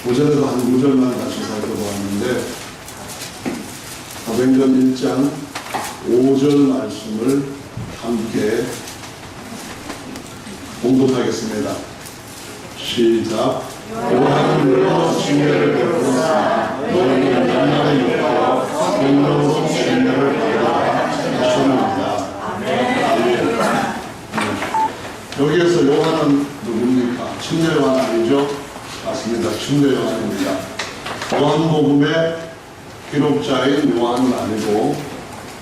오전에도 한 구절만 다시 살펴보았는데 사도행전 1장 5절 말씀을 함께 봉독하겠습니다. 시작. 요한은 물로 징계를 베풀었으나 너희는 만나는 육과 성령으로 징계를 받으라 하셨느니라. 아멘. 여기에서 요한은 누굽니까? 침례 요한 아니죠? 맞습니다. 침례 요한입니다. 요한복음의 기록자인 요한은 아니고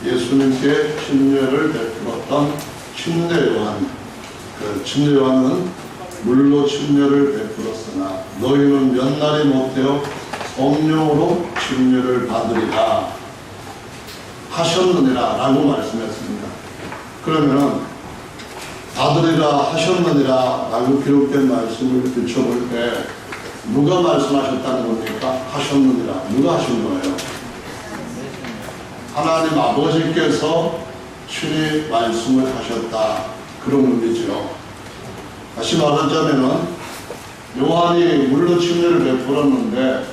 예수님께 침례를 베풀었던 침례 요한. 그 침례 요한은 물로 침례를 베풀었으나 너희는 몇 날이 못되어 성령으로 침례를 받으리라 하셨느니라 라고 말씀했습니다. 그러면 받으리라 하셨느니라 라고 기록된 말씀을 비춰볼 때 누가 말씀하셨다는 겁니까? 하셨느니라. 누가 하신 거예요? 하나님 아버지께서 친히 말씀을 하셨다. 그런 의미죠. 다시 말하자면은 요한이 물로 침례를 베풀었는데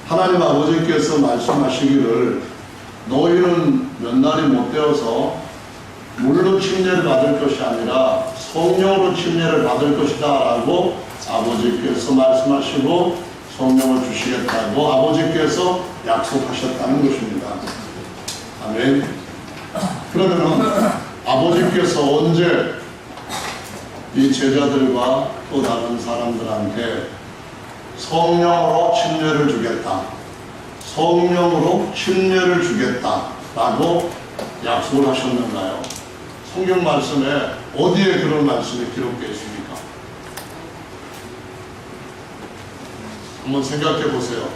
하나님 아버지께서 말씀하시기를 너희는 몇 날이 못 되어서 물로 침례를 받을 것이 아니라 성령으로 침례를 받을 것이다 라고 아버지께서 말씀하시고 성령을 주시겠다고 아버지께서 약속하셨다는 것입니다. 아멘. 그러면은 아버지께서 언제 이 제자들과 또 다른 사람들한테 성령으로 침례를 주겠다, 성령으로 침례를 주겠다 라고 약속을 하셨는가요? 성경 말씀에 어디에 그런 말씀이 기록되어 있습니까? 한번 생각해 보세요.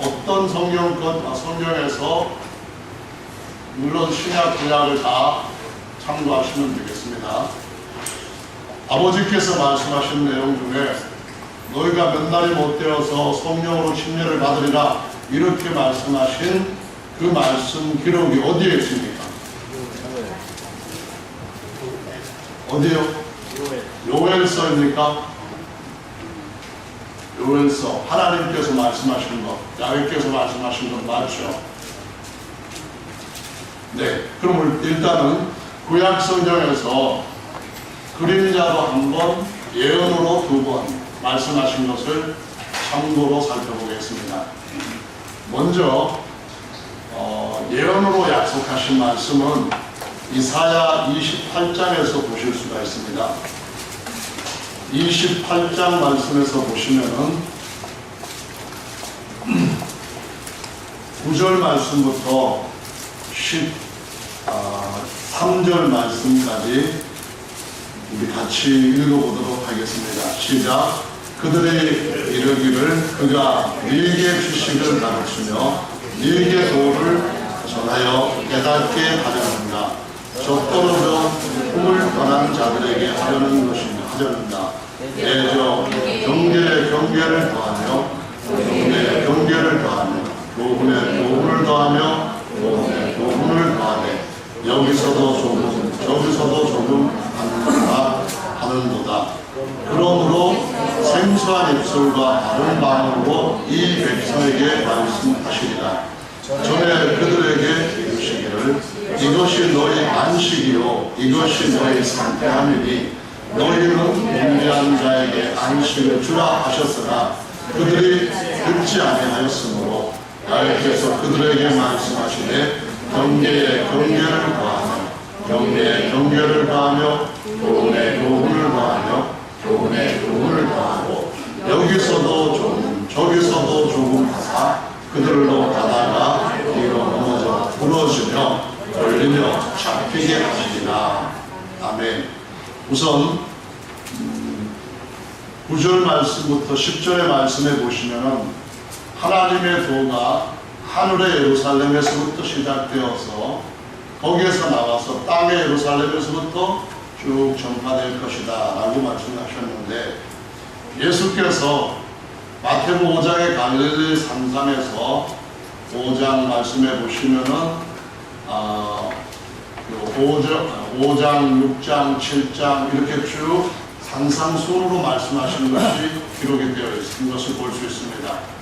어떤 성경에서 물론 신약 구약을 다 참고하시면 되겠습니다. 아버지께서 말씀하신 내용 중에 너희가 몇 날이 못 되어서 성령으로 침례를 받으리라 이렇게 말씀하신 그 말씀 기록이 어디에 있습니까? 어디요? 요엘서입니까? 요엘서. 하나님께서 말씀하신 것, 야훼께서 말씀하신 것 맞죠? 네, 그럼 일단은 구약 성경에서 그림자로 한 번, 예언으로 두 번 말씀하신 것을 참고로 살펴보겠습니다. 먼저 예언으로 약속하신 말씀은 이사야 28장에서 보실 수가 있습니다. 28장 말씀에서 보시면은 9절 말씀부터 13절 말씀까지 우리 같이 읽어보도록 하겠습니다. 시작. 그들이 이르기를 그가 네게 지식을 가르치며 네게 도를 전하여 깨닫게 하려는가. 젖떨어져 꿈을 떠난 자들에게 하려는 하려는가. 애저 경계에 경계를 더하며 교훈에 경계를 더하며 교훈에 교훈을 더하며 교훈에 교훈을 더하되 여기서도 조금 저기서도 조금 하는도다. 그러므로 생소한 입술과 바른 마음으로 이 백성에게 말씀하시리라. 전에 그들에게 이르시기를 이것이 너희 안식이요 이것이 너희 상태함이니 너희는 문제한 자에게 안식을 주라 하셨으나 그들이 듣지 아니하였으므로 야훼께서 그들에게 말씀하시되 경계에 경계를 더하며 경계에 경계를 더하며 교훈에 교훈을 더하며 교훈에 교훈을 더하고 여기서도 조금 저기서도 조금 하사 그들로 가다가 뒤로 넘어져 부러지며 걸리며 잡히게 하시리라. 아멘. 우선 9절 말씀부터 10절의 말씀에 보시면은 하나님의 도가 하늘의 예루살렘에서부터 시작되어서 거기에서 나와서 땅의 예루살렘에서부터 쭉 전파될 것이다 라고 말씀하셨는데 예수께서 마태복음 5장의 갈릴리 산상에서 5장 말씀해 보시면은 5장, 6장, 7장 이렇게 쭉 산상수훈으로 말씀하시는 것이 기록이 되어 있는 것을 볼 수 있습니다.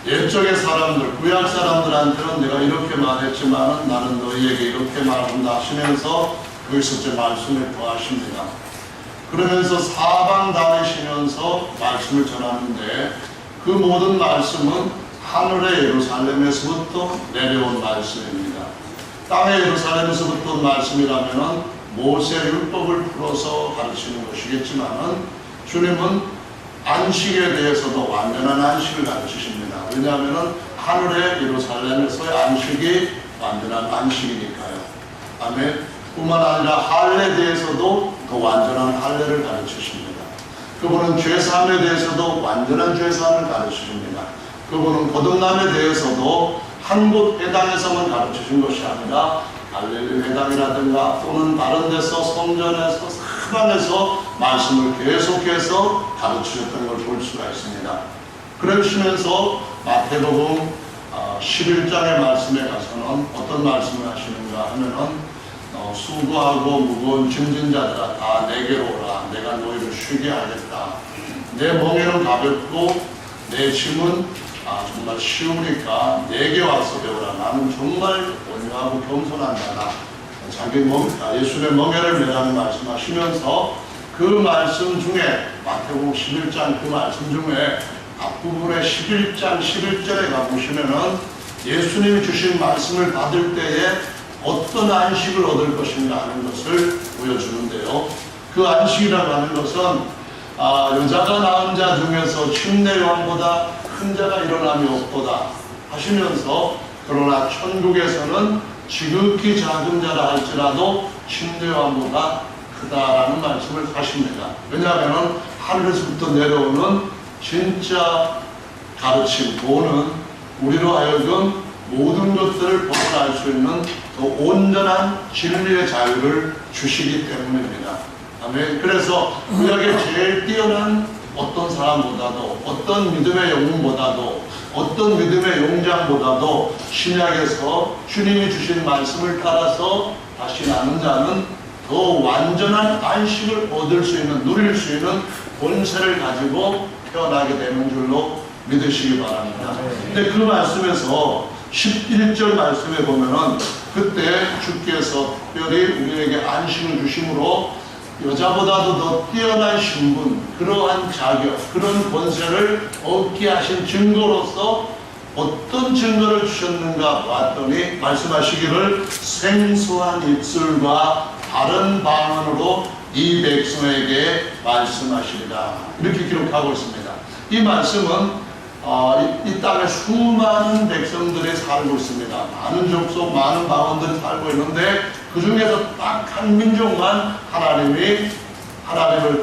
옛적의 사람들, 구약 사람들한테는 내가 이렇게 말했지만 나는 너희에게 이렇게 말한다 하시면서 거기서 제 말씀을 더하십니다. 그러면서 사방 다니시면서 말씀을 전하는데 그 모든 말씀은 하늘의 예루살렘에서부터 내려온 말씀입니다. 땅의 예루살렘에서부터 온 말씀이라면 모세 율법을 풀어서 가르치는 것이겠지만 주님은 안식에 대해서도 완전한 안식을 가르치십니다. 왜냐하면 하늘의 예루살렘에서의 안식이 완전한 안식이니까요. 아멘. 뿐만 아니라 할례에 대해서도 더 완전한 할례를 가르치십니다. 그분은 죄사함에 대해서도 완전한 죄사함을 가르치십니다. 그분은 거듭남에 대해서도 한 곳 회당에서만 가르치신 것이 아니라 갈릴리 회당이라든가 또는 다른 데서 성전에서 사방에서 말씀을 계속해서 가르치셨던 걸 볼 수가 있습니다. 그러시면서 마태복음 11장의 말씀에 가서는 어떤 말씀을 하시는가 하면은 수고하고 무거운 짐진 자들아 다 내게로 오라. 내가 너희를 쉬게 하겠다. 내 멍에는 가볍고 내 짐은 정말 쉬우니까 내게 와서 배우라. 나는 정말 온유하고 겸손한 자다. 자기 예수의 멍에를 매라는 말씀하시면서 그 말씀 중에 마태복음 11장 그 말씀 중에 앞부분에 11장 11절에 가보시면은 예수님이 주신 말씀을 받을 때에 어떤 안식을 얻을 것인가 하는 것을 보여주는데요. 그 안식이라고 하는 것은 여자가 낳은 자 중에서 침례 요한보다 큰 자가 일어남이 없도다 하시면서 그러나 천국에서는 지극히 작은 자라 할지라도 침례 요한보다 크다라는 말씀을 하십니다. 왜냐하면 하늘에서부터 내려오는 진짜 가르침, 도는 우리로 하여금 모든 것들을 벗어날 수 있는 더 온전한 진리의 자유를 주시기 때문입니다. 아멘. 그래서 구약의 제일 뛰어난 어떤 사람보다도 어떤 믿음의 영웅보다도 어떤 믿음의 용장보다도 신약에서 주님이 주신 말씀을 따라서 다시 나는 자는 더 완전한 안식을 얻을 수 있는 누릴 수 있는 본세를 가지고 태어나게 되는 줄로 믿으시기 바랍니다. 근데 그 말씀에서 11절 말씀에 보면은 그때 주께서 특별히 우리에게 안식을 주심으로 여자보다도 더 뛰어난 신분, 그러한 자격, 그런 권세를 얻게 하신 증거로서 어떤 증거를 주셨는가 봤더니 말씀하시기를 생소한 입술과 다른 방언으로 이 백성에게 말씀하시리라 이렇게 기록하고 있습니다. 이 말씀은 이 땅에 수많은 백성들이 살고 있습니다. 많은 족속, 많은 방언들이 살고 있는데 그 중에서 딱 한 민족만 하나님을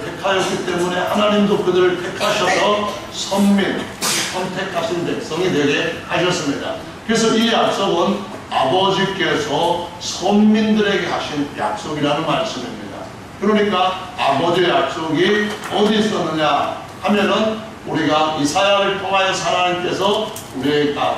택하였기 때문에 하나님도 그들을 택하셔서 선택하신 백성이 되게 하셨습니다. 그래서 이 약속은 아버지께서 선민들에게 하신 약속이라는 말씀입니다. 그러니까 아버지의 약속이 어디 있었느냐 하면은 우리가 이사야를 통하여 하나님께서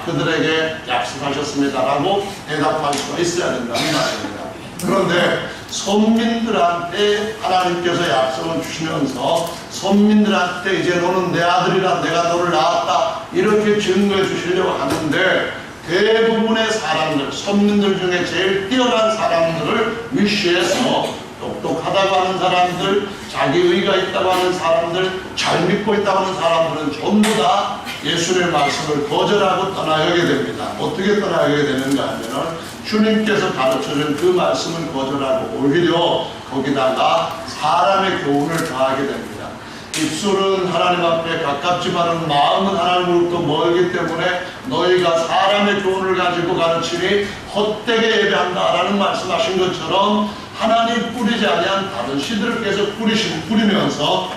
그들에게 약속하셨습니다라고 대답할 수가 있어야 된다는 말입니다. 그런데 선민들한테 하나님께서 약속을 주시면서 선민들한테 이제 너는 내 아들이라 내가 너를 낳았다 이렇게 증거해 주시려고 하는데 대부분의 사람들, 선민들 중에 제일 뛰어난 사람들을 위시해서 똑똑하다고 하는 사람들, 자기의가 있다고 하는 사람들, 잘 믿고 있다고 하는 사람들은 전부 다 예수님의 말씀을 거절하고 떠나가게 됩니다. 어떻게 떠나가게 되는가 하면 주님께서 가르쳐준 그 말씀을 거절하고 오히려 거기다가 사람의 교훈을 더하게 됩니다. 입술은 하나님 앞에 가깝지만 마음은 하나님으로부터 멀기 때문에 너희가 사람의 교훈을 가지고 가르치니 헛되게 예배한다라는 말씀하신 것처럼 하나님 뿌리지 아니한 다른 씨들을 계속 뿌리면서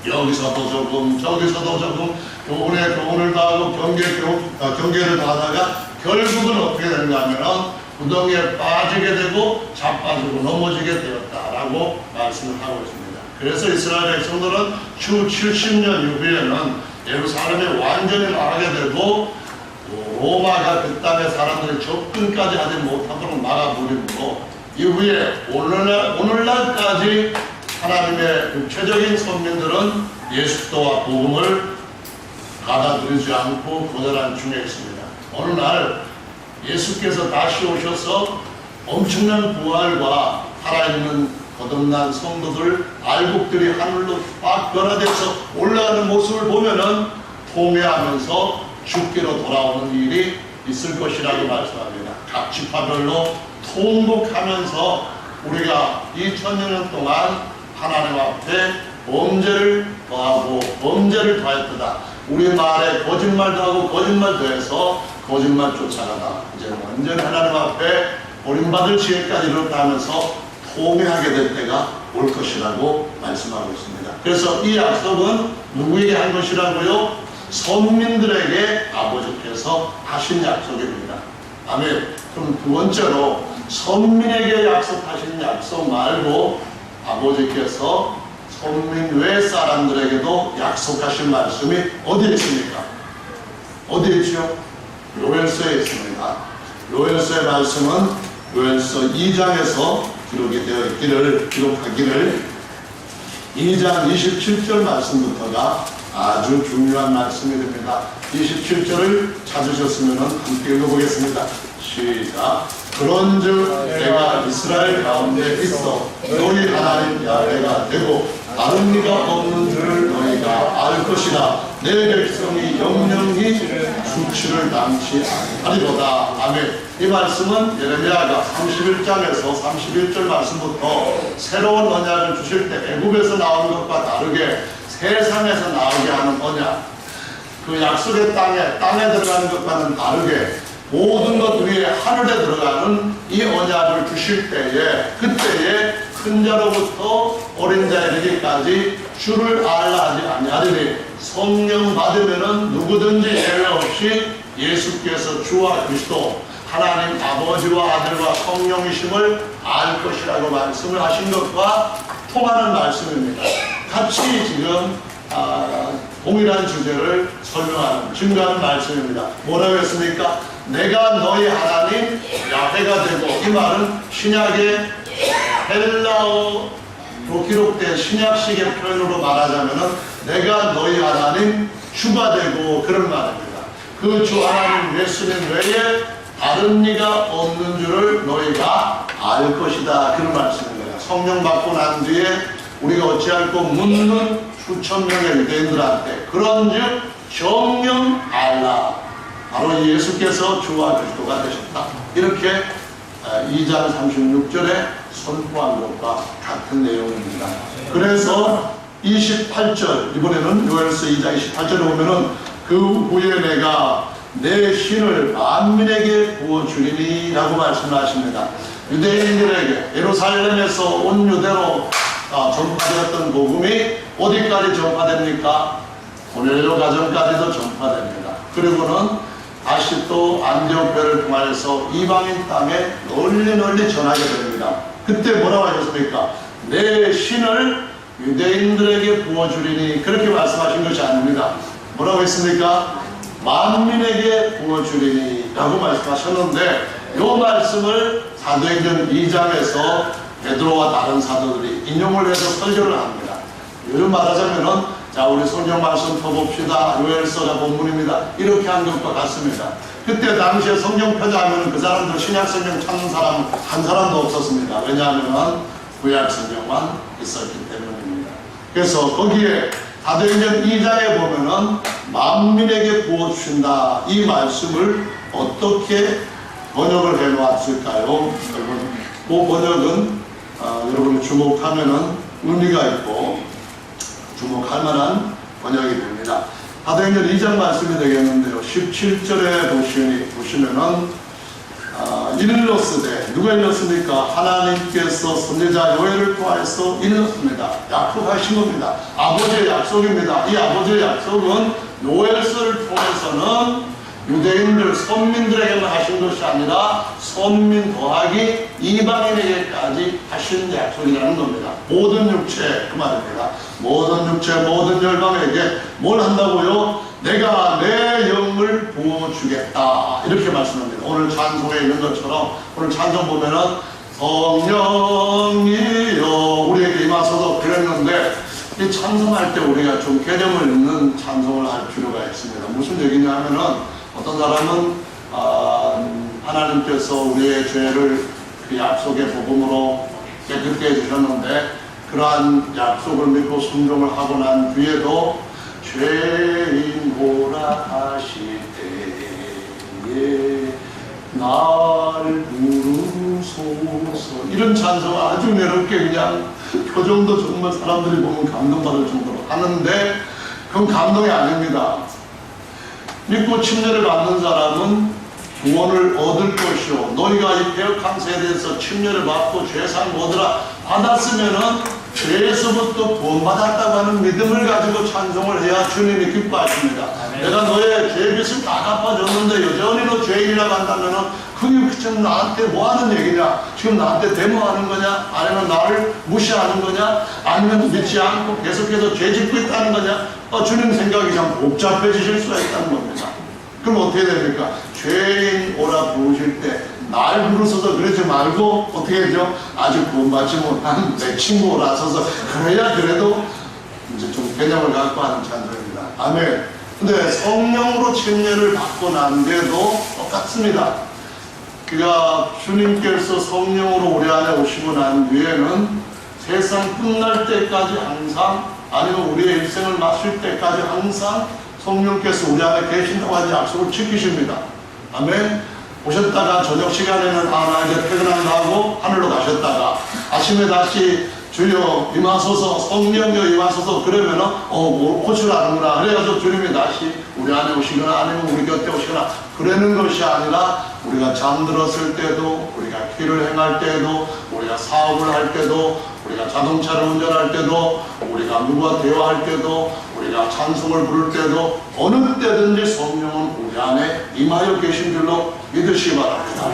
여기서도 조금 저기서도 조금 교훈을 다하고 경계를 다하다가 결국은 어떻게 되는가 하면 구덩이에 빠지게 되고 자빠지고 넘어지게 되었다라고 말씀을 하고 있습니다. 그래서 이스라엘 백성들은 주 70년 이후에는 예루살렘에 완전히 나가게 되고 로마가 그 땅의 사람들이 접근까지 하지 못하도록 막아버림으로 이후에 오늘날까지 하나님의 육체적인 선민들은 예수도와 복음을 받아들이지 않고 거절한 중에 있습니다. 어느 날 예수께서 다시 오셔서 엄청난 부활과 살아있는 거듭난 성도들, 알곡들이 하늘로 막 변화돼서 올라가는 모습을 보면은 통회하면서 죽기로 돌아오는 일이 있을 것이라고 말씀합니다. 각 지파별로 통곡하면서 우리가 2000년 동안 하나님 앞에 범죄를 더하고 범죄를 더했다. 우리 말에 거짓말도 하고 거짓말 더해서 거짓말 쫓아가다. 이제 완전히 하나님 앞에 버림받을 지혜까지 이르렀다 하면서 통회하게 될 때가 올 것이라고 말씀하고 있습니다. 그래서 이 약속은 누구에게 한 것이라고요? 선민들에게 아버지께서 하신 약속입니다. 아멘. 그럼 두 번째로 선민에게 약속하신 약속 말고 아버지께서 선민 외 사람들에게도 약속하신 말씀이 어디에 있습니까? 어디에 있죠? 요엘서에 있습니다. 요엘서의 말씀은 요엘서 2장에서 기록하기를 2장 27절 말씀부터가 아주 중요한 말씀이 됩니다. 27절을 찾으셨으면 함께 읽어보겠습니다. 시작. 그런즉 내가 이스라엘 가운데 있어 너희 하나님 야훼가 되고 다른 이가 없는 줄을 너희가 알 것이라. 내 백성이 영영히 수치를 당치 아니하리로다. 아멘. 이 말씀은 예레미야가 31장에서 31절 말씀부터 새로운 언약을 주실 때 애굽에서 나오는 것과 다르게 세상에서 나오게 하는 언약, 그 약속의 땅에 들어가는 것과는 다르게 모든 것 위에 하늘에 들어가는 이 언약을 주실 때에 그때에 큰 자로부터 어린 자에 이르기까지 주를 알라 하지 아니하리니 성령 받으면은 누구든지 예외 없이 예수께서 주와 그리스도 하나님 아버지와 아들과 성령이심을 알 것이라고 말씀을 하신 것과 통하는 말씀입니다. 같이 지금 동일한 주제를 설명하는 증거하는 말씀입니다. 뭐라고 했습니까? 내가 너희 하나님 야훼가 되고, 이 말은 신약의 헬라어로 기록된 신약식의 표현으로 말하자면은 내가 너희 하나님 주가 되고, 그런 말입니다. 그 주 하나님 예수님 외에 다른 이가 없는 줄을 너희가 알 것이다, 그런 말씀입니다. 성령 받고 난 뒤에 우리가 어찌할꼬 묻는 수천 명의 유대인들한테 그런즉 정령 알라, 바로 예수께서 주와 그리스도가 되셨다, 이렇게 2장 36절에 선포한 것과 같은 내용입니다. 그래서 28절, 이번에는 요엘서 2장 28절에 보면은 그 후에 내가 내 신을 만민에게 부어주리니 라고 말씀하십니다. 유대인들에게 예루살렘에서 온 유대로 전파되었던 복음이 어디까지 전파됩니까? 고넬료 가정까지도 전파됩니다. 그리고는 다시 또 안디옥교를 통하여서 이방인 땅에 널리 전하게 됩니다. 그때 뭐라고 하셨습니까? 내 신을 유대인들에게 부어주리니, 그렇게 말씀하신 것이 아닙니다. 뭐라고 했습니까? 만민에게 부어주리니 라고 말씀하셨는데, 이 말씀을 사도행전 2장에서 베드로와 다른 사도들이 인용을 해서 설교를 합니다. 요즘 말하자면은, 자, 우리 성경 말씀 펴봅시다, 요엘서가 본문입니다, 이렇게 한 것과 같습니다. 그때 당시에 성경 펴자 하면 그 사람들 신약 성경 찾는 사람 한 사람도 없었습니다. 왜냐하면 구약 성경만 있었기 때문입니다. 그래서 거기에 사도행전 2장에 보면은 만민에게 부어주신다, 이 말씀을 어떻게 번역을 해 놓았을까요? 여러분, 그 번역은 여러분이 주목하면은 의미가 있고 주목할 만한 번역이 됩니다. 사도행전 2장 말씀이 되겠는데요. 17절에 보시면은 일렀으되, 누가 일렀습니까? 하나님께서 선지자 요엘을 통해서 일렀습니다. 약속하신 겁니다. 아버지의 약속입니다. 이 아버지의 약속은 요엘서를 통해서는 유대인들, 선민들에게만 하신 것이 아니라 선민 더하기 이방인에게까지 하신 약속이라는 겁니다. 모든 육체, 그 말입니다. 모든 육체, 모든 열방에게 뭘 한다고요? 내가 내 영을 부어주겠다, 이렇게 말씀합니다. 오늘 찬송에 있는 것처럼 오늘 찬송 보면은 성령이여 우리에게 임하소서 그랬는데, 이 찬송할 때 우리가 좀 개념을 있는 찬송을 할 필요가 있습니다. 무슨 얘기냐 하면은 어떤 사람은 하나님께서 우리의 죄를 그 약속의 복음으로 깨끗게 해주셨는데 그러한 약속을 믿고 순종을 하고 난 뒤에도 죄인오라 하실 때에 날 부르소서 이런 찬송을 아주 매롭게 그냥 표정도 정말 사람들이 보면 감동받을 정도로 하는데 그건 감동이 아닙니다. 믿고 침례를 받는 사람은 구원을 얻을 것이요 너희가 이 패역한 세대에서 침례를 받고 죄상 얻으라 받았으면은 죄에서부터 구원받았다고 하는 믿음을 가지고 찬송을 해야 주님이 기뻐하십니다. 내가 너의 죄빚을 다 갚아줬는데 여전히 너 죄인이라고 한다면은 그게 지금 나한테 뭐 하는 얘기냐? 지금 나한테 데모하는 거냐? 아니면 나를 무시하는 거냐? 아니면 믿지 않고 계속해서 죄 짓고 있다는 거냐? 주님 생각이 참 복잡해지실 수가 있다는 겁니다. 그럼 어떻게 됩니까? 죄인 오라 부르실 때 날 부르셔서 그러지 말고 어떻게 하죠? 아직 구원받지 못한 내 친구 오라서서 그래야 그래도 이제 좀 개념을 갖고 하는 찬송입니다. 아멘. 근데 성령으로 침례를 받고 난 뒤에도 똑같습니다. 그가 주님께서 성령으로 우리 안에 오시고 난 뒤에는 세상 끝날 때까지 항상 아니면 우리의 일생을 마칠 때까지 항상 성령께서 우리 안에 계신다고 하는 약속을 지키십니다. 아멘. 오셨다가 저녁 시간에는 나 이제 퇴근한다고 하늘로 가셨다가 아침에 다시 주여 임하소서 성령여 임하소서 그러면은 고추라는구나 그래가지고 주님이 다시 우리 안에 오시거나 아니면 우리 곁에 오시거나 그러는 것이 아니라 우리가 잠들었을 때도 우리가 길을 행할 때도 우리가 사업을 할 때도 우리가 자동차를 운전할 때도 우리가 누구와 대화할 때도 우리가 찬송을 부를 때도 어느 때든지 성령은 우리 안에 임하여 계신 줄로 믿으시기 바랍니다.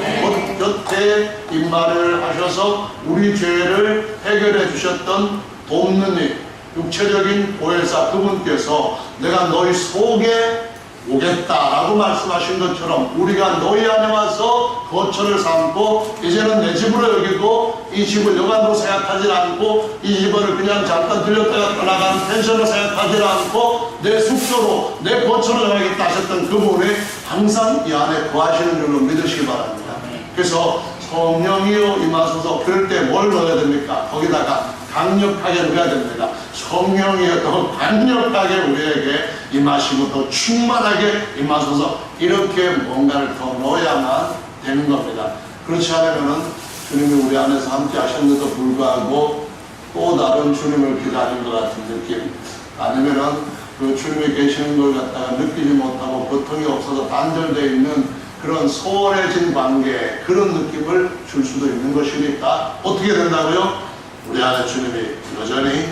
곁에 임마를 하셔서 우리 죄를 해결해 주셨던 돕는 일, 육체적인 보혜사 그분께서 내가 너희 속에 오겠다라고 말씀하신 것처럼 우리가 너희 안에 와서 거처를 삼고 이제는 내 집으로 여기고 이 집을 여관으로 생각하지 않고 이 집을 그냥 잠깐 들렸다가 떠나가는 펜션으로 생각하지 않고 내 숙소로 내 거처로 정하겠다 하셨던 그분이 항상 이 안에 거하시는 줄로 믿으시기 바랍니다. 그래서 성령이여 임하소서 그럴 때 뭘 넣어야 됩니까? 거기다가 강력하게 넣어야 됩니다. 성령이여 더 강력하게 우리에게 임하시고 더 충만하게 임하소서 이렇게 뭔가를 더 넣어야만 되는 겁니다. 그렇지 않으면 주님이 우리 안에서 함께 하셨는데도 불구하고 또 다른 주님을 기다리는 것 같은 느낌 아니면은 그 주님이 계시는 걸 갖다가 느끼지 못하고 고통이 없어서 단절되어 있는 그런 소원해진 관계 그런 느낌을 줄 수도 있는 것이니까 어떻게 된다고요? 우리 안에 주님이 여전히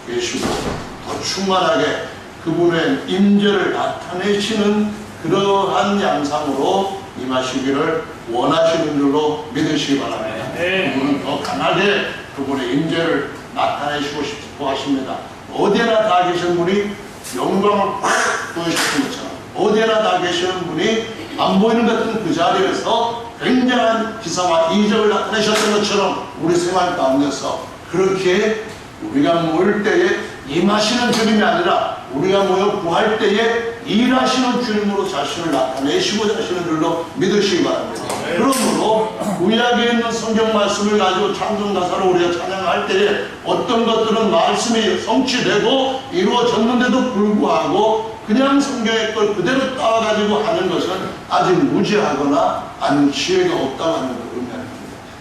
계시고 더 충만하게 그분의 임재를 나타내시는 그러한 양상으로 임하시기를 원하시는 줄로 믿으시기 바랍니다. 그분은 더 강하게 그분의 임재를 나타내시고 싶어 하십니다. 어디에나 다 계신 분이 영광을 팍 보여주신 것처럼 어디에나 다 계시는 분이 안 보이는 같은 그 자리에서 굉장한 기사와 이적을 나타내셨던 것처럼 우리 생활 가운데서 그렇게 우리가 모일 때에 임하시는 주님이 아니라 우리가 모여 구할 때에 일하시는 주님으로 자신을 나타내시고자 하시는 줄로 믿으시기 바랍니다. 그러므로 구약에 있는 성경 말씀을 가지고 찬송 가사로 우리가 찬양할 때에 어떤 것들은 말씀이 성취되고 이루어졌는데도 불구하고 그냥 성경의 걸 그대로 따와가지고 하는 것은 아직 무지하거나 아니면 지혜가 없다고 하는 걸 의미합니다.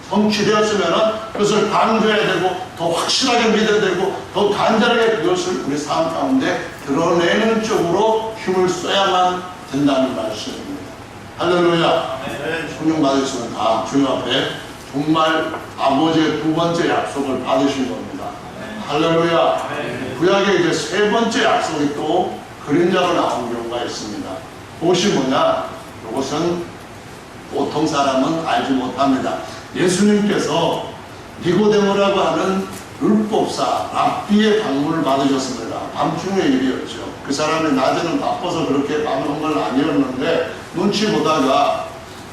성취되었으면 그것을 강조해야 되고 더 확실하게 믿어야 되고 더 간절하게 그것을 우리 삶 가운데 드러내는 쪽으로 힘을 써야만 된다는 말씀입니다. 할렐루야. 성령 받으시면 다 주님 앞에 정말 아버지의 두 번째 약속을 받으신 겁니다. 할렐루야. 구약에 이제 세 번째 약속이 또 그림자로 나온 경우가 있습니다. 그것이 뭐냐? 이것은 보통 사람은 알지 못합니다. 예수님께서 니고데모라고 하는 율법사 랍비의 방문을 받으셨습니다. 밤중의 일이었죠. 그 사람이 낮에는 바빠서 그렇게 받는 건 아니었는데 눈치 보다가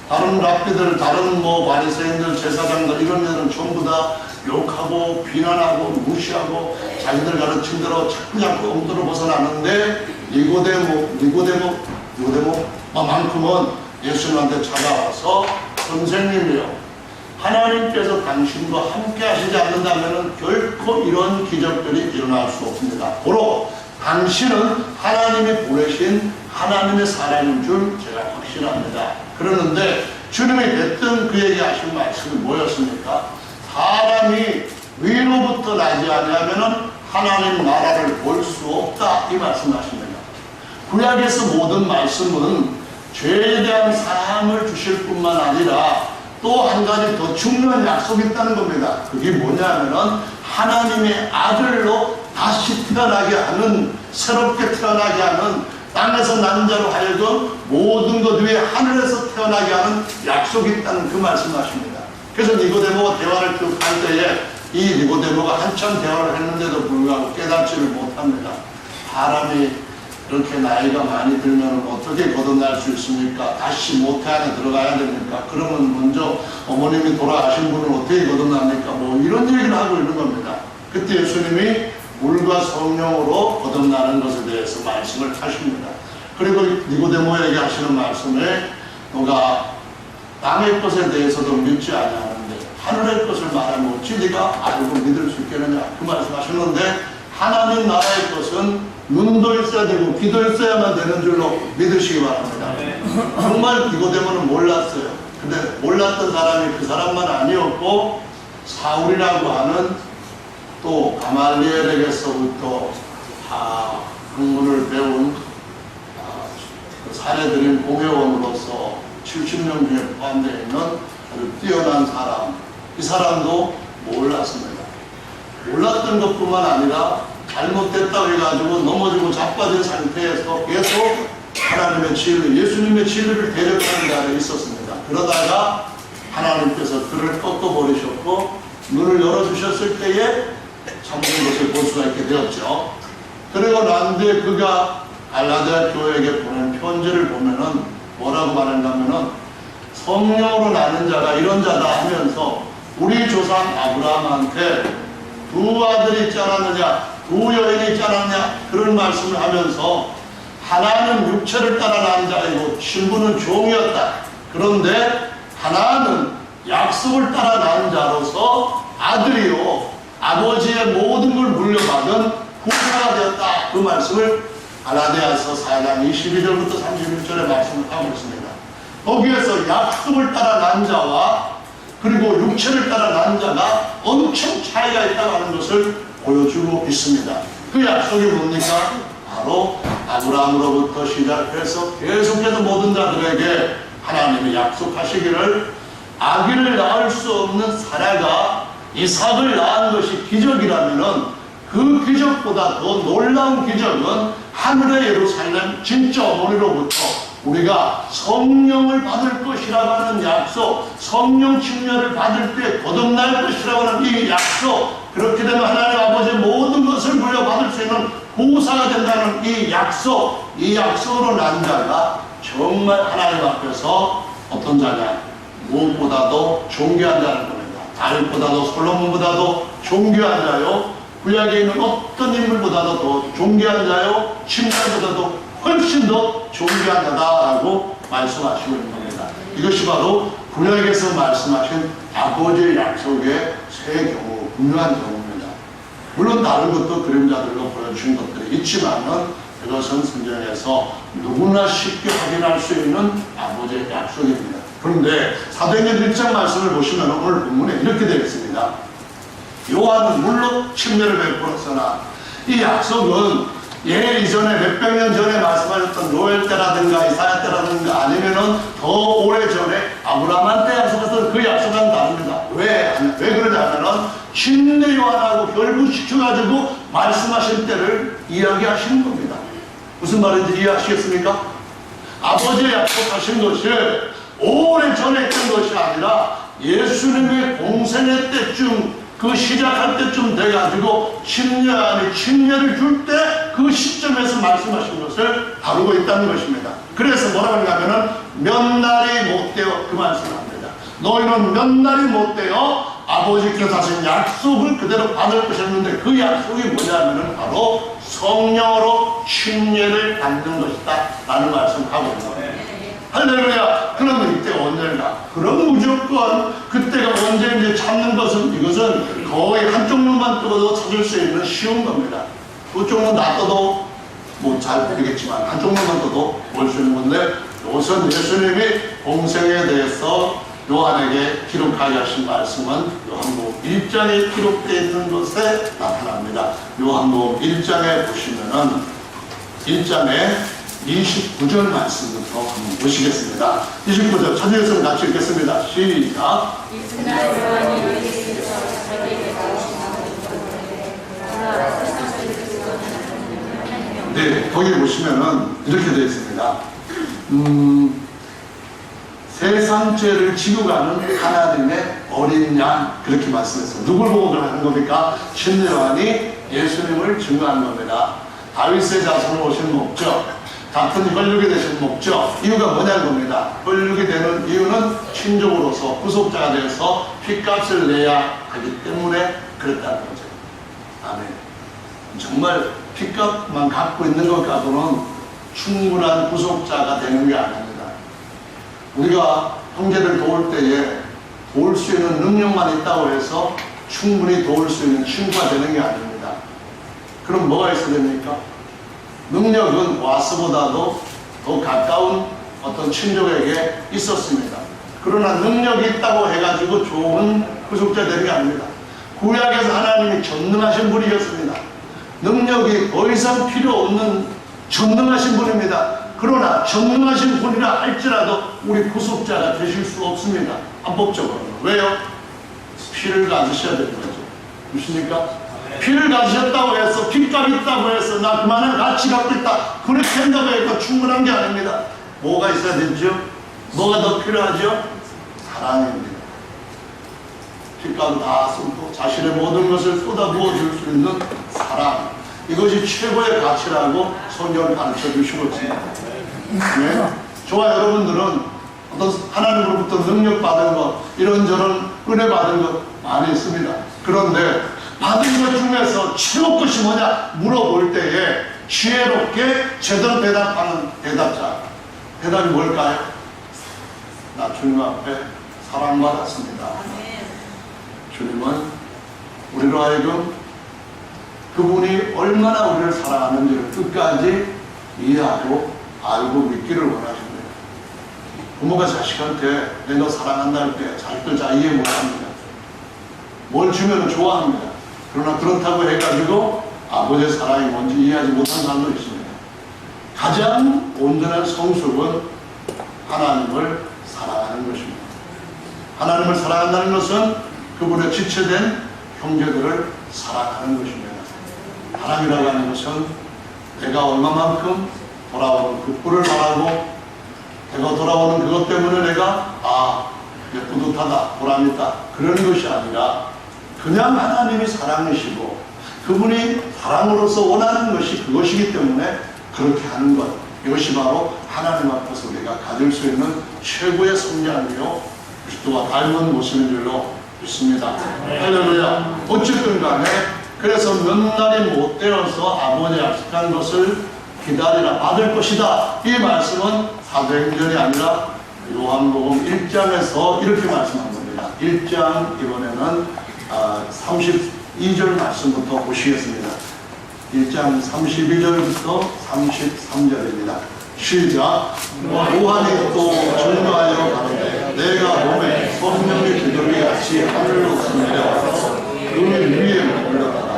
다른 랍비들, 다른 바리새인들, 제사장들 이런 애들은 전부 다 욕하고 비난하고 무시하고 자기들 가르친 대로 자꾸 엉터로 벗어나는데 니고데모만큼은 예수님한테 찾아와서 선생님이요, 하나님께서 당신과 함께 하시지 않는다면 결코 이런 기적들이 일어날 수 없습니다. 고로 당신은 하나님이 보내신 하나님의 사람인 줄 제가 확신합니다. 그러는데 주님이 대뜸 그에게 하신 말씀이 뭐였습니까? 사람이 위로부터 나지 아니하면 하나님 나라를 볼 수 없다, 이 말씀하십니다. 구약에서 모든 말씀은 죄에 대한 사함을 주실 뿐만 아니라 또 한 가지 더 중요한 약속이 있다는 겁니다. 그게 뭐냐면은 하나님의 아들로 다시 태어나게 하는, 새롭게 태어나게 하는, 땅에서 난 자로 하여금 모든 것 위에 하늘에서 태어나게 하는 약속이 있다는 그 말씀하십니다. 그래서 니고데모가 대화를 쭉 할 때에 이 니고데모가 한참 대화를 했는데도 불구하고 깨닫지를 못합니다. 사람이 이렇게 나이가 많이 들면 어떻게 거듭날 수 있습니까? 다시 모태 안에 들어가야 됩니까? 그러면 먼저 어머님이 돌아가신 분은 어떻게 거듭납니까? 뭐 이런 얘기를 하고 있는 겁니다. 그때 예수님이 물과 성령으로 거듭나는 것에 대해서 말씀을 하십니다. 그리고 니고데모에게 하시는 말씀에 너가 땅의 것에 대해서도 믿지 아니하는데 하늘의 것을 말하면 어찌 네가 알고 믿을 수 있겠느냐, 그 말씀하셨는데, 하나님 나라의 것은 눈도 있어야 되고 귀도 있어야만 되는 줄로 믿으시기 바랍니다. 정말 니고데모는 몰랐어요. 근데 몰랐던 사람이 그 사람만 아니었고, 사울이라고 하는 또 가말리엘에게서부터 다 학문을 배운 사례드린 공회원으로서 70명 중에 포함되어 있는 아주 뛰어난 사람, 이 사람도 몰랐습니다. 몰랐던 것뿐만 아니라 잘못됐다고 해가지고 넘어지고 자빠진 상태에서 계속 하나님의 진리, 예수님의 진리를 대적하는 자리에 있었습니다. 그러다가 하나님께서 그를 꺾어버리셨고 눈을 열어주셨을 때에 참된 것을 볼 수가 있게 되었죠. 그리고 난 뒤에 그가 갈라디아 교회에게 보낸 편지를 보면은 뭐라고 말했냐면은 성령으로 나는 자가 이런 자다 하면서 우리 조상 아브라함한테 두 아들이 있지 않았느냐, 두 여인이 있지 않았느냐, 그런 말씀을 하면서 하나는 육체를 따라 난 자이고 신부는 종이었다. 그런데 하나는 약속을 따라 난 자로서 아들이요 아버지의 모든 걸 물려받은 후사가 되었다. 그 말씀을 갈라디아서 4장 22절부터 36절에 말씀을 하고 있습니다. 거기에서 약속을 따라 난 자와 그리고 육체를 따라 난 자가 엄청 차이가 있다고 하는 것을 보여주고 있습니다. 그 약속이 뭡니까? 바로 아브라함으로부터 시작해서 계속해서 모든 자들에게 하나님이 약속하시기를 아기를 낳을 수 없는 사라가 이삭을 낳은 것이 기적이라면은 그 기적보다 더 놀라운 기적은 하늘의 예루살렘 진짜 어머니로부터 우리가 성령을 받을 것이라고 하는 약속, 성령 침례를 받을 때 거듭날 것이라고 하는 이 약속, 그렇게 되면 하나님 아버지의 모든 것을 물려받을 수 있는 보호사가 된다는 이 약속, 이 약속으로 난 자가 정말 하나님 앞에서 어떤 자냐, 무엇보다도 존귀한 자는 겁니다. 다윗보다도 솔로몬보다도 존귀한 자요, 구약에 있는 어떤 인물보다도 더 존귀한 자요, 신앙보다도 훨씬 더 존귀한 자다라고 말씀하시고 있는 겁니다. 이것이 바로 구약에서 말씀하신 아버지의 약속의 세 경우, 분명한 경우입니다. 물론 다른 것도 그림자들로 보여주신 것들이 있지만은 이것은 성경에서 누구나 쉽게 확인할 수 있는 아버지의 약속입니다. 그런데 사도행전 1장 말씀을 보시면 오늘 본문에 이렇게 되어 있습니다. 요한은 물로 침례를 베풀었으나 이 약속은 이전에 몇백 년 전에 말씀하셨던 요엘 때라든가 이사야 때라든가 아니면은 더 오래 전에 아브라함한테 약속했던 그 약속과는 다릅니다. 왜 그러냐면은 침례 요한하고 결부시켜가지고 말씀하신 때를 이야기하시는 겁니다. 무슨 말인지 이해하시겠습니까? 아버지의 약속하신 것이 오래 전에 했던 것이 아니라 예수님의 공생애 때쯤 그 시작할 때쯤 돼가지고 침례를 줄 때 그 시점에서 말씀하신 것을 다루고 있다는 것입니다. 그래서 뭐라고 하냐면은 몇 날이 못 되어 그 말씀을 합니다. 너희는 몇 날이 못 되어 아버지께서 하신 약속을 그대로 받을 것이었는데 그 약속이 뭐냐면은 바로 성령으로 침례를 받는 것이다 라는 말씀을 하고 있는 거예요. 할렐루야. 그러면 이때 언젠가 그럼 무조건 그때가 언제인지 찾는 것은 이것은 거의 한쪽 눈만 뜨고도 찾을 수 있는 쉬운 겁니다. 그쪽 눈 놔둬도 뭐 잘 모르겠지만 한쪽 눈만 떠도 볼 수 있는 건데 우선 예수님이 공생에 대해서 요한에게 기록하게 하신 말씀은 요한복음 1장에 기록되어 있는 것에 나타납니다. 요한복음 1장에 보시면은 1장에 29절 말씀부터 한번 보시겠습니다. 29절 찾으셨으면 같이 읽겠습니다. 시작. 네, 거기 보시면은 이렇게 되어 있습니다. 세상 죄를 지고 가는 하나님의 어린 양, 그렇게 말씀했어요. 누굴 보고 그러는 겁니까? 신뢰 요한이 예수님을 증거한 겁니다. 다윗의 자손으로 오신 목적, 같은 혈육이 되신 목적, 이유가 뭐냐는 겁니다. 혈육이 되는 이유는 친족으로서 구속자가 되어서 핏값을 내야 하기 때문에 그랬다는 거죠. 아멘. 정말 핏값만 갖고 있는 것 가지고는 충분한 구속자가 되는 게 아닙니다. 우리가 형제를 도울 때에 도울 수 있는 능력만 있다고 해서 충분히 도울 수 있는 친구가 되는 게 아닙니다. 그럼 뭐가 있어야 됩니까? 능력은 와스보다도 더 가까운 어떤 친족에게 있었습니다. 그러나 능력이 있다고 해가지고 좋은 구속자 되는 게 아닙니다. 구약에서 하나님이 전능하신 분이었습니다. 능력이 더 이상 필요 없는 전능하신 분입니다. 그러나 전능하신 분이라 할지라도 우리 구속자가 되실 수 없습니다. 합법적으로. 왜요? 피를 가지셔야 되는 거죠. 무엇입니까? 피를 가지셨다고 해서 핏값이 있다고 해서 나 그만한 가치 갖고 있다 그렇게 한다고 해서 충분한 게 아닙니다. 뭐가 있어야 되죠? 뭐가 더 필요하죠? 사랑입니다. 핏값 다 쏟고 자신의 모든 것을 쏟아부어 줄 수 있는 사랑, 이것이 최고의 가치라고 성경을 가르쳐 주시고 있습니다. 네? 저와 여러분들은 어떤 하나님으로부터 능력 받은 것, 이런저런 은혜 받은 것 많이 있습니다. 그런데 받은 것 중에서 최고 것이 뭐냐 물어볼 때에 지혜롭게 제대로 대답하는 대답자, 대답이 뭘까요? 나 주님 앞에 사랑받았습니다. 주님은 우리로 하여금 그분이 얼마나 우리를 사랑하는지를 끝까지 이해하고 알고 믿기를 원하십니다. 부모가 자식한테 내가 사랑한다 할 때 자식들 잘 이해 못합니다. 뭘 주면 좋아합니다. 그러나 그렇다고 해가지고 아버지의 사랑이 뭔지 이해하지 못한 사람도 있습니다. 가장 온전한 성숙은 하나님을 사랑하는 것입니다. 하나님을 사랑한다는 것은 그분의 지체된 형제들을 사랑하는 것입니다. 사랑이라고 하는 것은 내가 얼마만큼 돌아오는 그 뿔을 바라고 내가 돌아오는 그것 때문에 내가 뿌듯하다, 보람있다 그런 것이 아니라 그냥 하나님이 사랑이시고 그분이 사랑으로서 원하는 것이 그것이기 때문에 그렇게 하는 것, 이것이 바로 하나님 앞에서 우리가 가질 수 있는 최고의 성장이요 그리스도와 닮은 모습인 줄로 믿습니다. 할렐루야. 어쨌든 간에 그래서 몇 날이 못 되어서 아버지 약속한 것을 기다리라 받을 것이다. 이 말씀은 사도행전이 아니라 요한복음 1장에서 이렇게 말씀한 겁니다. 1장 이번에는 32절 말씀부터 보시겠습니다. 1장 32절부터 33절입니다. 시작. 요한이 또 증거하여 가는데 내가 몸에 성령의 기둥이 같이 하늘로서 내려와서 그 위에 올라가다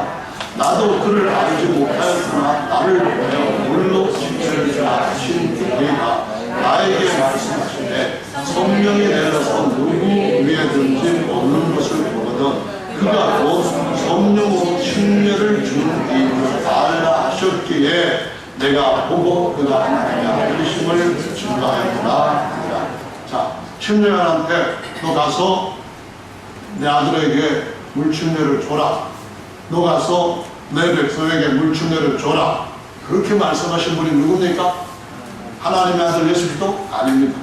나도 그를 알지 못하였으나 나를 보며 물로 지체를 하신 그가 나에게 말씀하시되 성령이 내려서 누구 위에든지 얻는 것을 보거든 그가 곧 성령으로 침례를 주는 이유를 알라 하셨기에 내가 보고 그가 하나님의 아들이심을 증거하였구나. 자, 침례관한테 너 가서 내 아들에게 물침례를 줘라. 너 가서 내 백성에게 물침례를 줘라. 그렇게 말씀하신 분이 누굽니까? 하나님의 아들 예수 그리스도? 아닙니다.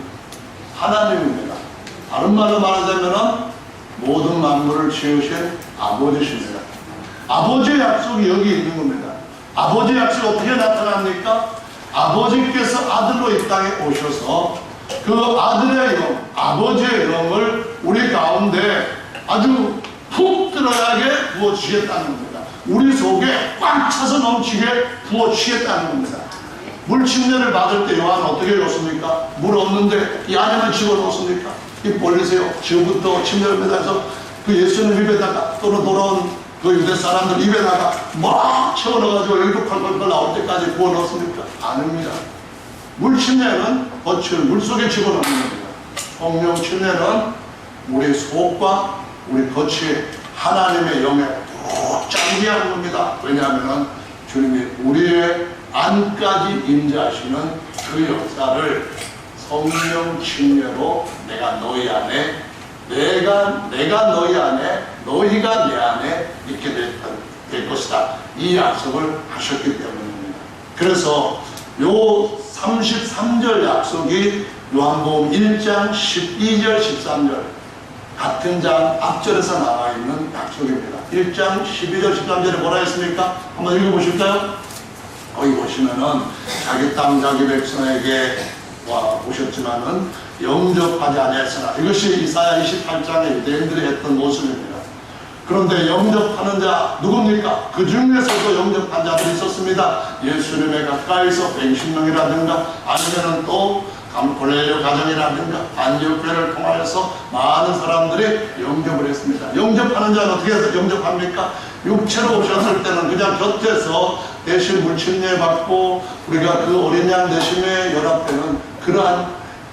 하나님입니다. 다른 말로 말하자면 모든 만물을 지으신 아버지십니다. 아버지의 약속이 여기 있는 겁니다. 아버지의 약속이 어떻게 나타납니까? 아버지께서 아들로 이 땅에 오셔서 그 아들의 영, 아버지의 영을 우리 가운데 아주 푹 들어가게 부어주시겠다는 겁니다. 우리 속에 꽉 차서 넘치게 부어주시겠다는 겁니다. 물 침례를 받을 때 요한은 어떻게 해줬습니까? 물 없는데 이 안에만 집어넣었습니까? 이 벌리세요. 지금부터 침례를 받아서 그 예수님 입에다가 또는 돌아온 그 유대 사람들 입에다가 막 채워넣어가지고 여기도 펄펄펄 나올 때까지 부어넣었습니까? 아닙니다. 물 침례는 겉을 물 속에 집어넣는 겁니다. 성령 침례는 우리 속과 우리 겉이 하나님의 영에 푹 잠기게 하는 겁니다. 왜냐하면 주님이 우리의 안까지 임재하시는 그 역사를 성령 침례로 내가 너희 안에, 내가 너희 안에, 너희가 내 안에 있게 될 것이다. 이 약속을 하셨기 때문입니다. 그래서 요 33절 약속이 요한복음 1장 12절 13절 같은 장 앞절에서 나와 있는 약속입니다. 1장 12절 13절에 뭐라 했습니까? 한번 읽어보실까요? 거기 보시면은 자기 땅 자기 백성에게 와 오셨지만은 영접하지 아니했으나, 이것이 이사야 28장에 유대인들이 했던 모습입니다. 그런데 영접하는 자 누굽니까? 그 중에서도 영접한 자들이 있었습니다. 예수님의 가까이서 110명이라든가 아니면은 또 고넬료 가정이라든가 안디옥교회를 통하여서 많은 사람들이 영접을 했습니다. 영접하는 자는 어떻게 해서 영접합니까? 육체로 오셨을 때는 그냥 곁에서 대신 물침례 받고 우리가 그 어린 양 대신에 연합되는 그러한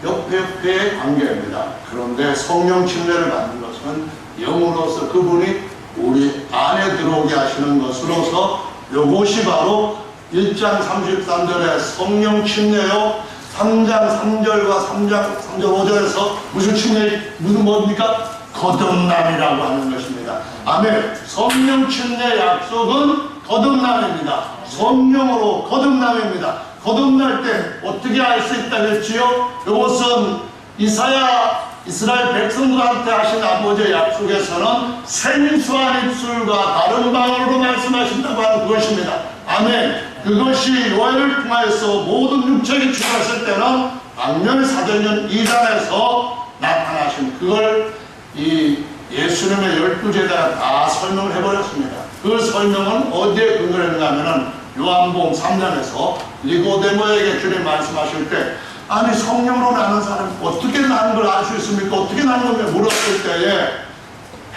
옆에의 관계입니다. 그런데 성령 침례를 받는 것은 영으로서 그분이 우리 안에 들어오게 하시는 것으로서 이것이 바로 1장 33절에 성령 침례요, 3장 3절과 3장 3절 5절에서 무슨 침례, 무슨 뭡니까? 거듭남이라고 하는 것입니다. 아멘. 성령 침례 약속은 거듭남입니다. 성령으로 거듭남입니다. 거듭날 때 어떻게 알 수 있다 그랬지요? 이것은 이스라엘 백성들한테 하신 아버지의 약속에서는 생수한 입술과 다른 방언으로 말씀하신다고 하는 그것입니다. 아멘. 그것이 요한을 통하여서 모든 육체에 출발했을 때는 악령의 사도행전 2장에서 나타나신 그걸 이 예수님의 12제자가 다 설명을 해버렸습니다. 그 설명은 어디에 근거를 했는가 하면은 요한복음 3장에서 니고데모에게 주님 말씀하실 때, 아니 성령으로 나는 사람이 어떻게 나는 걸 알 수 있습니까? 어떻게 나는 겁니까? 물었을 때에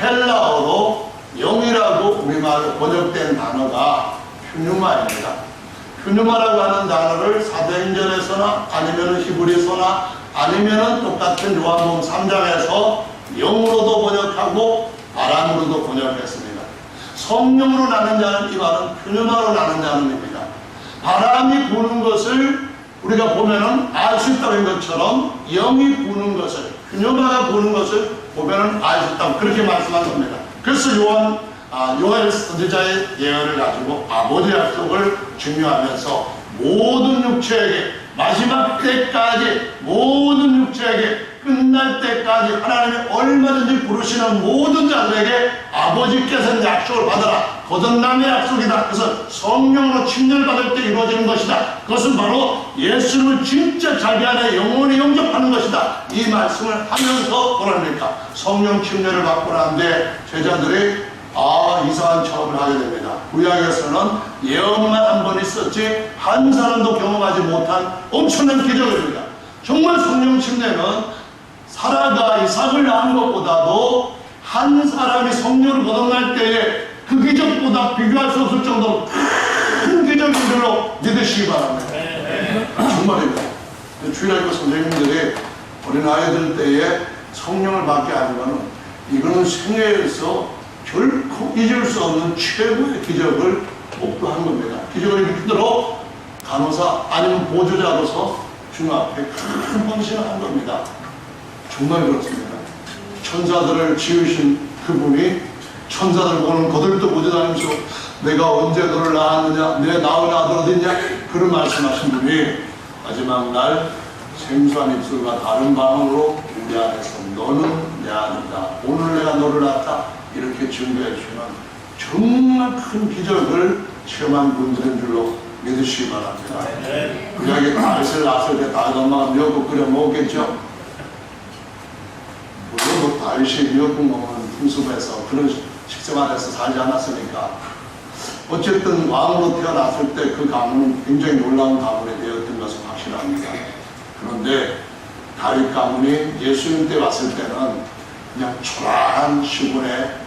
헬라어로 영이라고 우리말로 번역된 단어가 퓨뉴마입니다. 퓨뉴마라고 하는 단어를 사도행전에서나 아니면 히브리서나 아니면 똑같은 요한복음 3장에서 영으로도 번역하고 바람으로도 번역했습니다. 성령으로 나는 자는 이 말은 퓨뉴마로 나는 자는입니다. 바람이 부는 것을 우리가 보면은 알 수 있다는 것처럼 영이 부는 것을, 퓨뉴마가 부는 것을 보면은 알 수 있다고 그렇게 말씀한 겁니다. 그래서 요엘 선지자의 예언을 가지고 아버지 약속을 중요하면서 모든 육체에게 마지막 때까지 모든 육체에게 끝날 때까지 하나님이 얼마든지 부르시는 모든 자들에게 아버지께서는 약속을 받아라. 거듭남의 약속이다. 그래서 성령으로 침례를 받을 때 이루어지는 것이다. 그것은 바로 예수님을 진짜 자기 안에 영원히 영접하는 것이다. 이 말씀을 하면서 뭐랍니까? 성령 침례를 받고 난 뒤에 제자들이 이상한 체험을 하게 됩니다. 구약에서는 예언만 한 번 있었지 한 사람도 경험하지 못한 엄청난 기적입니다. 정말 성령 침례는 사라가 이삭을 낳은 것보다도 한 사람이 성령을 거듭날 때에 그 기적보다 비교할 수 없을 정도로 큰 기적인 줄로 믿으시기 바랍니다. 정말입니다. 주일학교 선생님들이 어린아이들 때에 성령을 받게 하는 것은 이거는 생애에서 결코 잊을 수 없는 최고의 기적을 목도한 겁니다. 기적을 이끌도록 간호사 아니면 보조자로서 주님 앞에 큰 헌신을 한 겁니다. 정말 그렇습니다. 천사들을 지으신 그분이 천사들 보는 거들떠 보지 다니면서 내가 언제 너를 낳았느냐, 내 낳은 아들 어딨냐, 그런 말씀하신 분이 마지막 날 생수한 입술과 다른 방언으로 우리 안에서 너는 내 아들이다, 오늘 내가 너를 낳았다, 이렇게 증거해 주는 정말 큰 기적을 체험한 분들인 줄로 믿으시기 바랍니다. 구약에 다윗을 낳았을 때 다윗 엄마가 미역국 끓여 먹었겠죠? 물론 뭐 다윗이 미역국 먹는 풍습에서 그런 식생활에서 살지 않았으니까 어쨌든 왕으로 태어났을 때 그 가문은 굉장히 놀라운 가문이 되었던 것은 확실합니다. 그런데 다윗 가문이 예수님 때 왔을 때는 그냥 초라한 시골의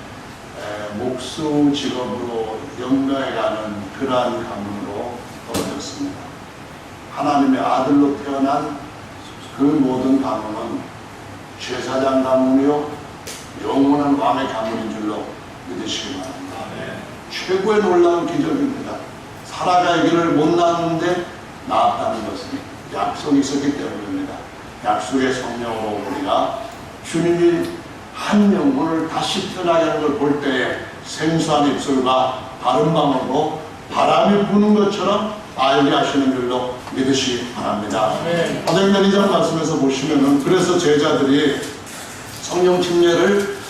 목수 직업으로 연명해가는 그러한 가문으로 떨어졌습니다. 하나님의 아들로 태어난 그 모든 가문은 제사장 가문이요 영원한 왕의 가문인 줄로 믿으시기 바랍니다. 최고의 놀라운 기적입니다. 사라가 아기를 못 낳았는데 낳았다는 것은 약속이 있었기 때문입니다. 약속의 성령으로 우리가 주님이 한 영혼을 다시 태어나게 하는 걸 볼 때에 생수한 입술과 바른 방언으로 바람이 부는 것처럼 알게 하시는 줄로 믿으시기 바랍니다. 사도행전 2장 말씀에서 보시면은 그래서 제자들이 성령 침례를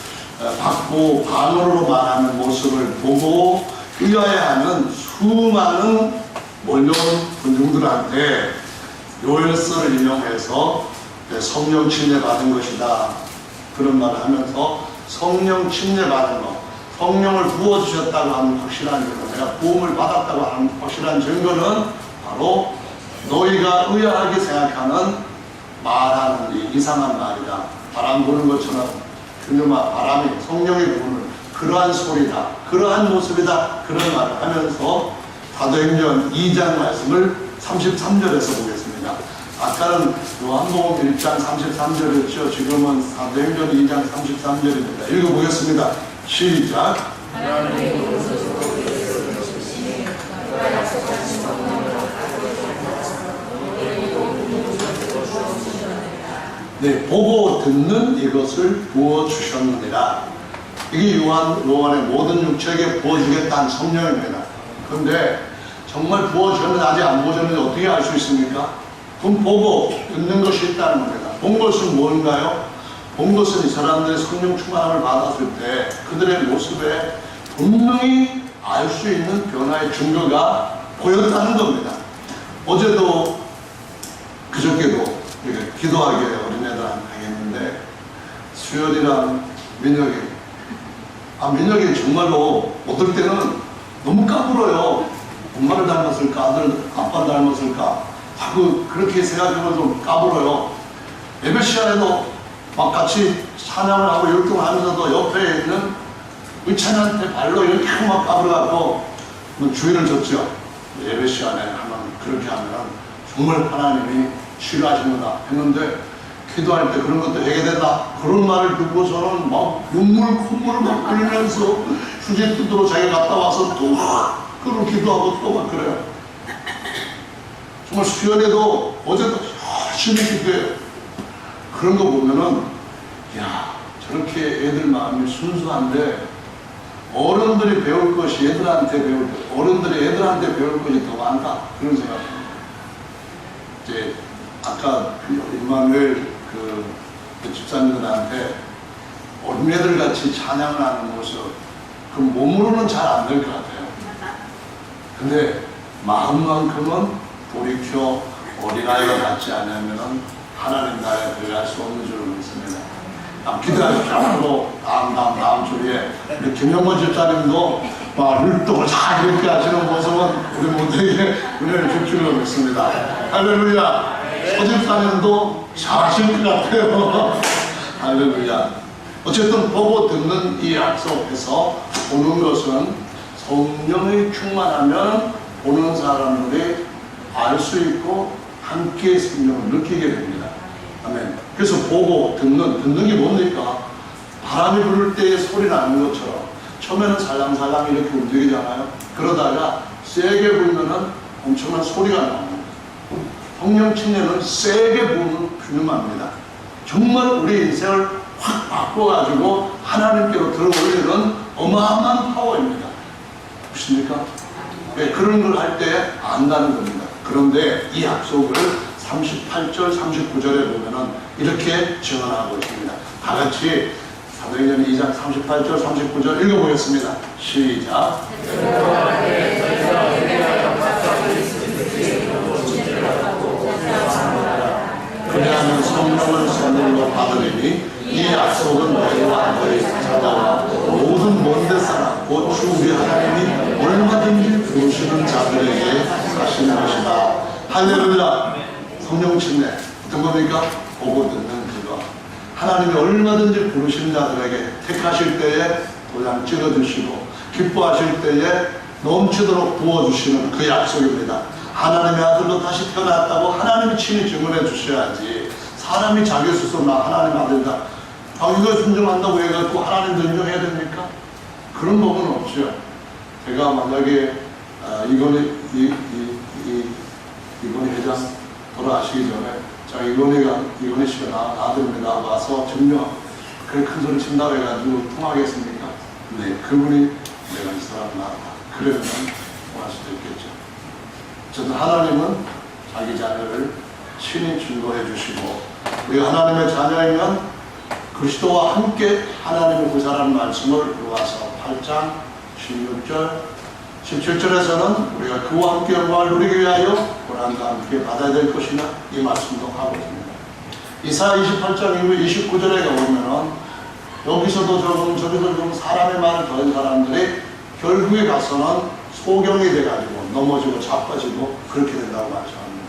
받고 방언으로 말하는 모습을 보고 의아해하는 수많은 몰려온 군중들한테 요엘서를 인용해서 성령 침례 받은 것이다, 그런 말을 하면서 성령 침례 받은 것, 성령을 부어주셨다고 하는 확실한 증거, 내가 부음을 받았다고 하는 확실한 증거는 바로 너희가 의아하게 생각하는 말하는 이 이상한 말이다, 바람 부는 것처럼 그놈아 바람이 성령이 부는 그러한 소리다, 그러한 모습이다, 그런 말을 하면서 사도행전 2장 말씀을 33절에서 보겠습니다. 아까는 요한복음 1장 33절이었죠. 지금은 사도행전 2장 33절입니다. 읽어보겠습니다. 시작. 네, 보고 듣는 이것을 부어주셨느니라. 이게 요한의 모든 육체에게 부어주겠다는 성령입니다. 그런데 정말 부어주셨는지 아직 안 부어주셨는지 어떻게 알 수 있습니까? 그럼 보고 듣는 것이 있다는 겁니다. 본 것은 뭔가요? 본 것은 이 사람들의 성령 충만함을 받았을 때 그들의 모습에 분명히 알 수 있는 변화의 증거가 보였다는 겁니다. 어제도 그저께도 이렇게 기도하게 어린애들한테 했는데 수연이랑 민혁이 정말로 어떨 때는 너무 까불어요. 엄마를 닮았을까 아빠를 닮았을까 자꾸 그렇게 생각하면 좀 까불어요. 예배 시간에도 막 같이 찬양을 하고 율동을 하면서도 옆에 있는 의찬한테 발로 이렇게 막 까불어갖고 주의를 줬죠. 예배 시간에 하면 그렇게 하면 정말 하나님이 싫어하시는구나 했는데 기도할 때 그런 것도 해야 된다, 그런 말을 듣고서는 막 콧물을 막 흘리면서 휴지뚜드로 자기 갔다 와서 또 막 그런 기도하고 또 막 그래요. 정말 수연에도 어제도 열심히 기도해요. 그런 거 보면은 야, 저렇게 애들 마음이 순수한데 어른들이 배울 것이 어른들이 애들한테 배울 것이 더 많다, 그런 생각입니다. 이제 아까 임마누엘 그 집사님들한테 어린애들 같이 찬양을 하는 모습, 그 몸으로는 잘 안 될 것 같아요. 근데 마음만큼은 돌이켜 어린아이가 같지 않으면 하나님 나라에 들어갈 수 없는 줄로 믿습니다. 기도하십시오. 앞으로 다음 주에 김영건 집사님도 막 율동을 잘 이렇게 하시는 모습은 우리 모두에게 은혜를 줄 줄로 믿습니다. 할렐루야. 서 집사님도 잘하실 것 같아요. 할렐루야. 어쨌든 보고 듣는 이 약속에서 보는 것은 성령의 충만하면 보는 사람들이 알 수 있고 함께 성령을 느끼게 됩니다. 아멘. 그래서 보고 듣는 게 뭡니까? 바람이 부를 때의 소리 나는 것처럼 처음에는 살랑살랑 이렇게 움직이잖아요. 그러다가 세게 불면은 엄청난 소리가 나옵니다. 성령 침례는 세게 부는 균음합니다. 정말 우리 인생을 확 바꿔가지고 하나님께로 들어올리는 어마어마한 파워입니다. 보십니까? 네, 그런 걸 할 때 안다는 겁니다. 그런데 이 약속을 38절 39절에 보면은 이렇게 증언하고 있습니다. 다 같이 사도행전 2장 38절 39절 읽어보겠습니다. 시작. 그리하면 성령을 선물로 받으리니 이 약속은 너희와 너희 자녀와 모든 먼데 사람 곧 주 우리 하나님이 얼마든지 부르시는 자들에게 하시는 것이다. 할렐루야. 성령 침례 어떤 겁니까? 보고 듣는 그거. 하나님이 얼마든지 부르시는 자들에게 택하실 때에 도장 찍어주시고 기뻐하실 때에 넘치도록 부어주시는 그 약속입니다. 하나님의 아들로 다시 태어났다고 하나님이 친히 증언해 주셔야지, 사람이 자기 스스로 나 하나님 아들이다 자기가 순종한다고 해가지고 하나님도 인정해야 됩니까? 그런 법은 없죠. 제가 만약에 이건희 회장 돌아가시기 전에 자 이건희 씨가 아들입니다 와서 증명 그래 큰 소리 친다고 해가지고 통하겠습니까? 네, 그분이 내가 이 사람 나왔다 그러면 통할 수도 있겠죠. 어쨌든 하나님은 자기 자녀를 친히 증거해 주시고, 우리가 하나님의 자녀이면 그리스도와 함께 하나님을 구사라는 말씀을 놓아서 8장 16절 17절에서는 우리가 그와 함께 영광을 누리기 위하여 고난과 함께 받아야 될 것이나 이 말씀도 하고 있습니다. 이사야 28장 이후 29절에 가보면은 여기서도 조금 저기서 좀 사람의 말을 더한 사람들이 결국에 가서는 소경이 돼가지고 넘어지고 자빠지고 그렇게 된다고 말씀합니다.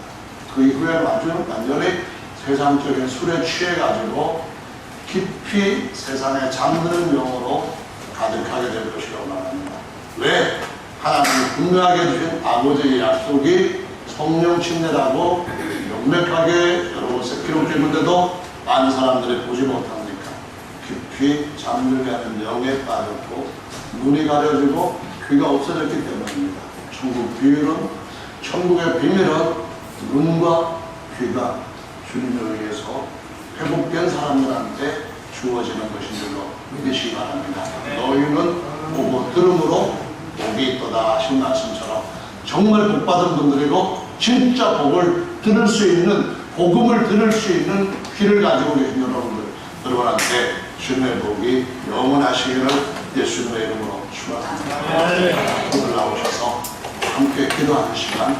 그 이후에 완전히 세상적인 술에 취해가지고 깊이 세상에 잠드는 영으로 가득하게 될 것이라고 말합니다. 왜? 하나님이 분명하게 주신 아버지의 약속이 성령 침례라고 명백하게 여러 곳에 기록되어 있는데도 많은 사람들이 보지 못합니까? 깊이 잠들게 하는 영에 빠졌고 눈이 가려지고 귀가 없어졌기 때문입니다. 천국의 비밀은 눈과 귀가 주님을 위해서 회복된 사람들한테 주어지는 것인 줄로 믿으시기 바랍니다. 너희는 보고 들음으로 복이 있도다 하신 말씀처럼 정말 복받은 분들이고 진짜 복을 들을 수 있는, 복음을 들을 수 있는 귀를 가지고 계신 여러분한테 주님의 복이 영원하시기를 예수님의 이름으로 축원합니다. 오늘 나오셔서 함께 기도하는 시간